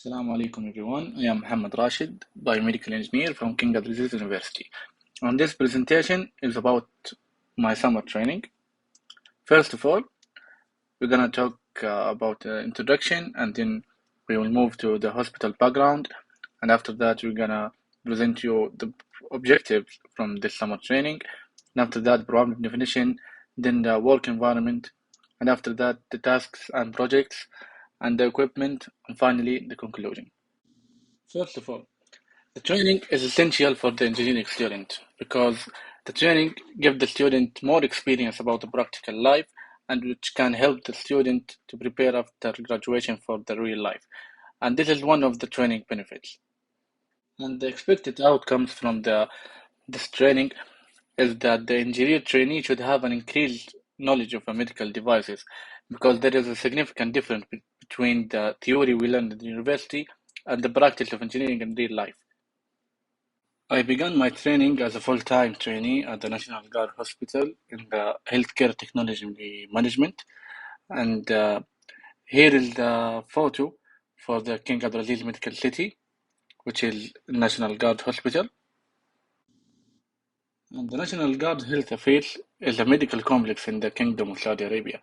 Assalamu alaikum everyone. I am Muhammad Rashid, Biomedical Engineer from King Abdulaziz University. And this presentation is about my summer training. First of all, we're gonna talk about the introduction, and then we will move to the hospital background. And after that, we're gonna present you the objectives from this summer training. And after that, problem definition, then the work environment, and after that, the tasks and projects, and the equipment, and finally, the conclusion. First of all, the training is essential for the engineering student because the training gives the student more experience about the practical life and which can help the student to prepare after graduation for the real life. And this is one of the training benefits. And the expected outcomes from this training is that the engineer trainee should have an increased knowledge of medical devices because there is a significant difference between the theory we learn in the university and the practice of engineering in real life. I began my training as a full-time trainee at the National Guard Hospital in the healthcare technology management. And here is the photo for the King Abdulaziz Medical City, which is National Guard Hospital. And the National Guard Health Affairs is a medical complex in the Kingdom of Saudi Arabia.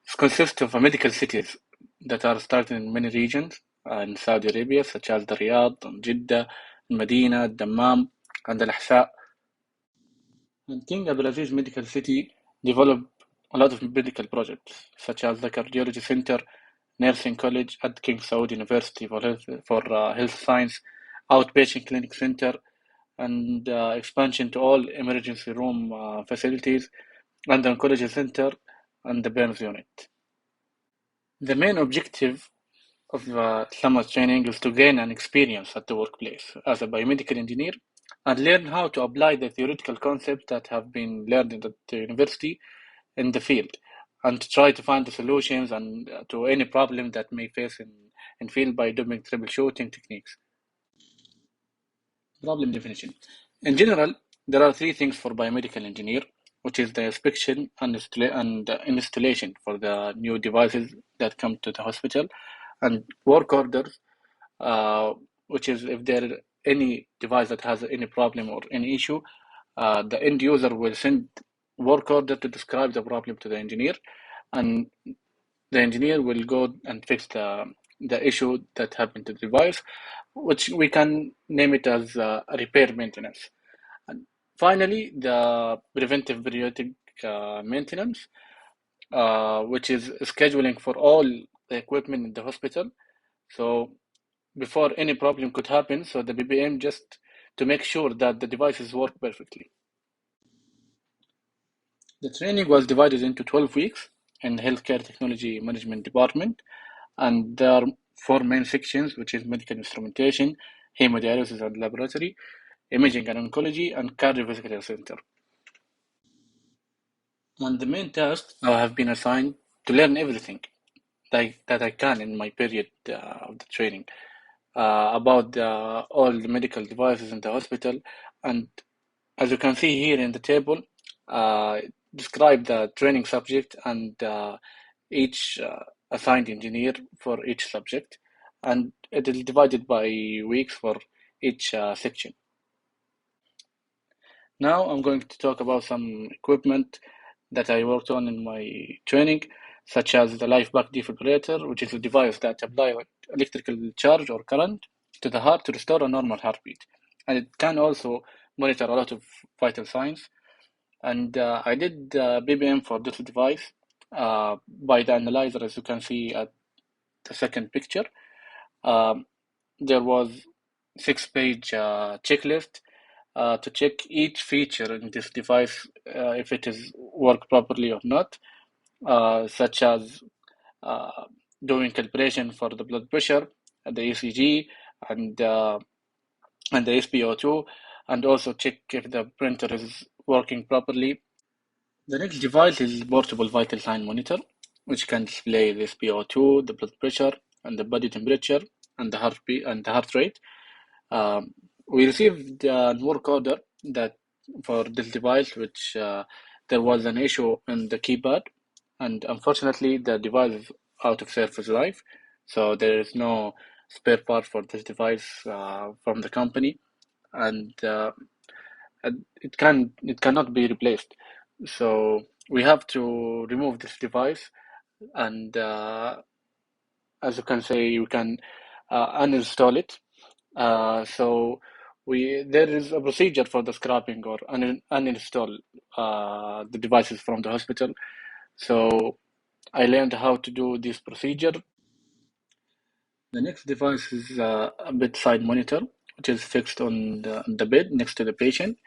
It consists of medical cities that are started in many regions in Saudi Arabia, such as the Riyadh, Jeddah, Medina, Dammam, and Al Ahsa. And King Abdulaziz Medical City developed a lot of medical projects, such as the Cardiology Center, Nursing College at King Saud University for health science, outpatient clinic center, and expansion to all emergency room facilities, and the oncology center and the burns unit. The main objective of summer training is to gain an experience at the workplace as a biomedical engineer and learn how to apply the theoretical concepts that have been learned at the university in the field and to try to find the solutions and to any problem that may face in field by doing troubleshooting techniques. Problem definition. In general, there are three things for biomedical engineer, which is the inspection and installation for the new devices that come to the hospital, and work orders, uh, which is if there is any device that has any problem or any issue, the end user will send work order to describe the problem to the engineer, and the engineer will go and fix the issue that happened to the device, which we can name it as repair maintenance. And finally, the preventive periodic maintenance, which is scheduling for all the equipment in the hospital. So before any problem could happen, so the BPM just to make sure that the devices work perfectly. The training was divided into 12 weeks in Healthcare Technology Management Department, and there are four main sections, which is medical instrumentation, hemodialysis and laboratory, imaging and oncology, and cardiovascular center. And the main tasks I have been assigned to learn everything that I can in my period of the training about all the medical devices in the hospital. And as you can see here in the table, uh, describe the training subject and each assigned engineer for each subject. And it is divided by weeks for each section. Now I'm going to talk about some equipment that I worked on in my training, such as the life back defibrillator, which is a device that applies electrical charge or current to the heart to restore a normal heartbeat. And it can also monitor a lot of vital signs. And I did BBM for this device by the analyzer, as you can see at the second picture. Um, there was 6-page checklist to check each feature in this device if it is work properly or not, such as uh, doing calibration for the blood pressure, the ECG, and uh, and the SpO2, and also check if the printer is working properly. The next device is portable vital sign monitor, which can display the SpO2, the blood pressure, and the body temperature, and the heartbeat and the heart rate. Um, we received a work order that for this device, which there was an issue in the keypad, and unfortunately, the device is out of service life, so there is no spare part for this device from the company, and it cannot be replaced. So we have to remove this device, and as you can say, you can uninstall it. So there is a procedure for the scrapping or uninstall the devices from the hospital. So I learned how to do this procedure. The next device is a bedside monitor, which is fixed on the bed next to the patient.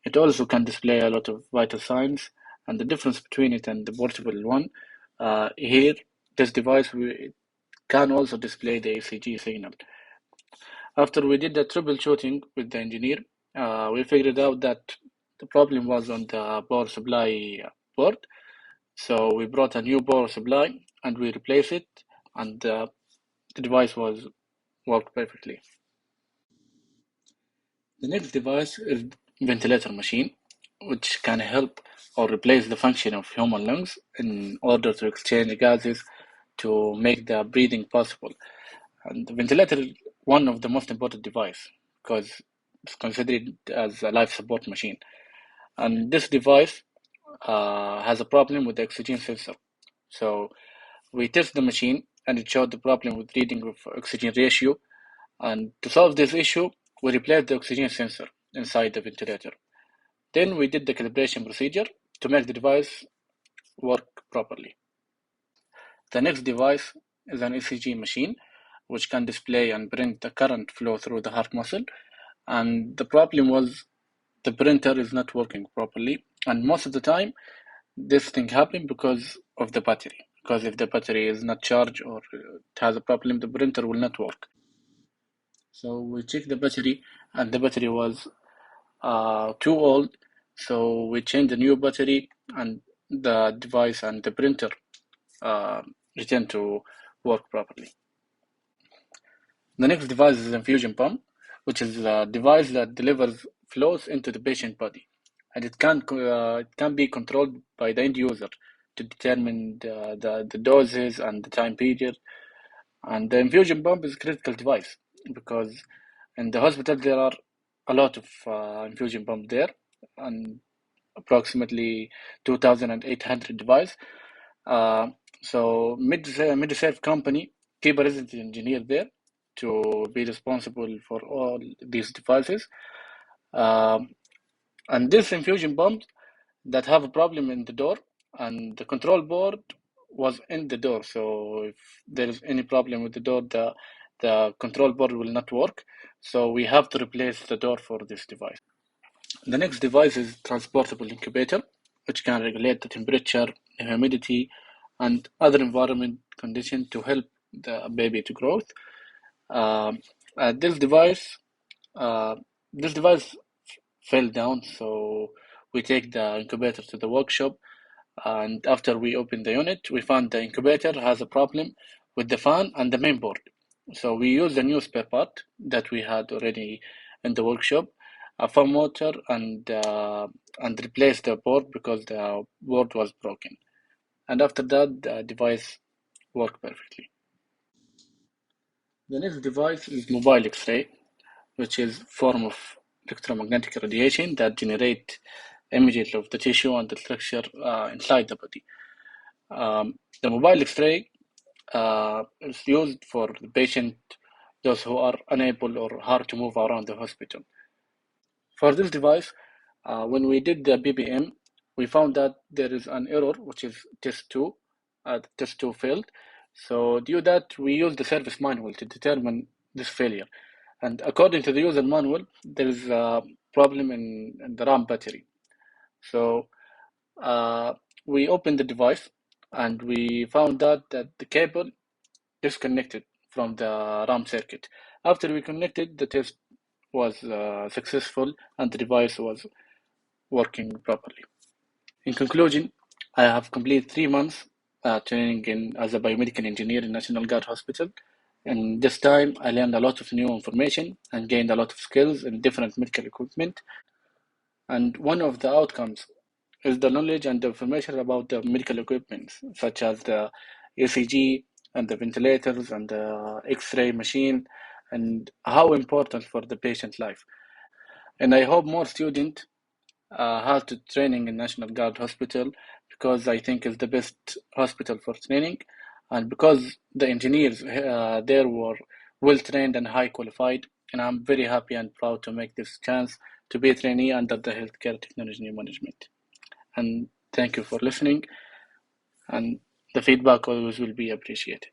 It also can display a lot of vital signs, and the difference between it and the portable one, here, this device can also display the ECG signal. After we did the troubleshooting with the engineer, we figured out that the problem was on the power supply board. So we brought a new power supply and we replaced it, and the device was worked perfectly. The next device is ventilator machine, which can help or replace the function of human lungs in order to exchange gases to make the breathing possible. And the ventilator is one of the most important device because it's considered as a life support machine. And this device has a problem with the oxygen sensor. So we test the machine and it showed the problem with reading of oxygen ratio. And to solve this issue, we replaced the oxygen sensor inside the ventilator. Then we did the calibration procedure to make the device work properly. The next device is an ECG machine, which can display and print the current flow through the heart muscle. And the problem was the printer is not working properly. And most of the time, this thing happens because of the battery. Because if the battery is not charged or it has a problem, the printer will not work. So we checked the battery, and the battery was too old. So we changed the new battery, and the device and the printer uh, returned to work properly. The next device is infusion pump, which is a device that delivers flows into the patient body, and it can be controlled by the end user to determine the doses and the time period. And the infusion pump is a critical device because in the hospital there are a lot of infusion pump there, and approximately 2,800 devices. Uh, so Medisafe company keep a resident engineer there to be responsible for all these devices. Um, and this infusion pumps that have a problem in the door, and the control board was in the door. So if there is any problem with the door, the control board will not work. So we have to replace the door for this device. The next device is transportable incubator, which can regulate the temperature, humidity, and other environment conditions to help the baby to grow. Um, uh, this device, uh, this device fell down, so we take the incubator to the workshop, and after we open the unit, we found the incubator has a problem with the fan and the main board. So we use the new spare part that we had already in the workshop, a fan motor, and replace the board because the board was broken. And after that, the device worked perfectly. The next device is mobile X-ray, which is form of electromagnetic radiation that generate images of the tissue and the structure inside the body. The mobile X-ray is used for the patient, those who are unable or hard to move around the hospital. For this device, when we did the BPM, we found that there is an error, which is test 2. Test 2 failed. So due that, we used the service manual to determine this failure. And according to the user manual, there is a problem in the RAM battery. So uh, we opened the device and we found out that the cable disconnected from the RAM circuit. After we connected, the test was successful and the device was working properly. In conclusion, I have completed 3 months training as a biomedical engineer in National Guard Hospital. And this time, I learned a lot of new information and gained a lot of skills in different medical equipment. And one of the outcomes is the knowledge and the information about the medical equipment, such as the ECG, and the ventilators and the X-ray machine and how important for the patient life. And I hope more students have to training in National Guard Hospital because I think it's the best hospital for training, and because the engineers there were well trained and high qualified, and I'm very happy and proud to make this chance to be a trainee under the healthcare technology management. And thank you for listening, and the feedback always will be appreciated.